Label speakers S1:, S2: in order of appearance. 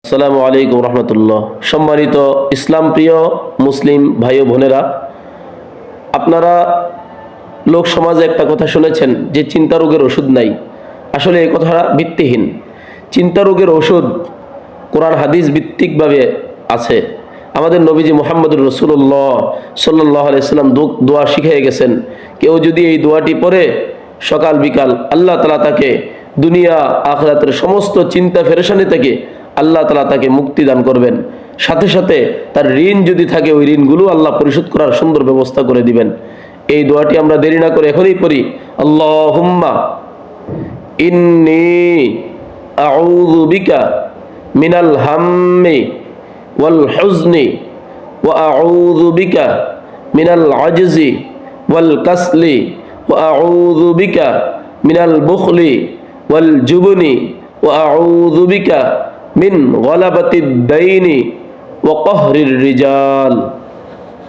S1: আসসালামু আলাইকুম রহমতুল্লাহ। সম্মানিত ইসলাম প্রিয় মুসলিম ভাই ও বোনেরা, আপনারা লোক সমাজে একটা কথা শুনেছেন যে চিন্তা রোগের ওষুধ নাই। আসলে এই কথাটা ভিত্তিহীন। চিন্তা রোগের ওষুধ কোরআন হাদিস ভিত্তিকভাবে আছে। আমাদের নবীজি মুহাম্মদুর রাসূলুল্লাহ সাল্লাল্লাহু আলাইহি সাল্লাম দোয়া শিখিয়ে গেছেন, কেউ যদি এই দোয়াটি পড়ে সকাল বিকাল, আল্লাহ তাআলা তাকে দুনিয়া আখিরাতের সমস্ত চিন্তা পেরেশানি থেকে আল্লাহ তাআলা তাকে মুক্তি দান করবেন। সাথে সাথে তার ঋণ যদি থাকে ওই ঋণগুলো আল্লাহ পরিশোধ করার সুন্দর ব্যবস্থা করে দিবেন। এই দোয়াটি আমরা দেরি না করে এখনই পড়ি। আল্লাহুম্মা ইন্নী আউযু বিকা মিনাল হাম্মি ওয়াল হুজনি ওয়া আউযু বিকা মিনাল আজজি ওয়াল কাসলি ওয়া আউযু বিকা মিনাল বুখলি ওয়াল জুবনি ওয়া আউযু বিকা মিন গলাবাতিদ দাইনি ওয়া কহরির রিজাল।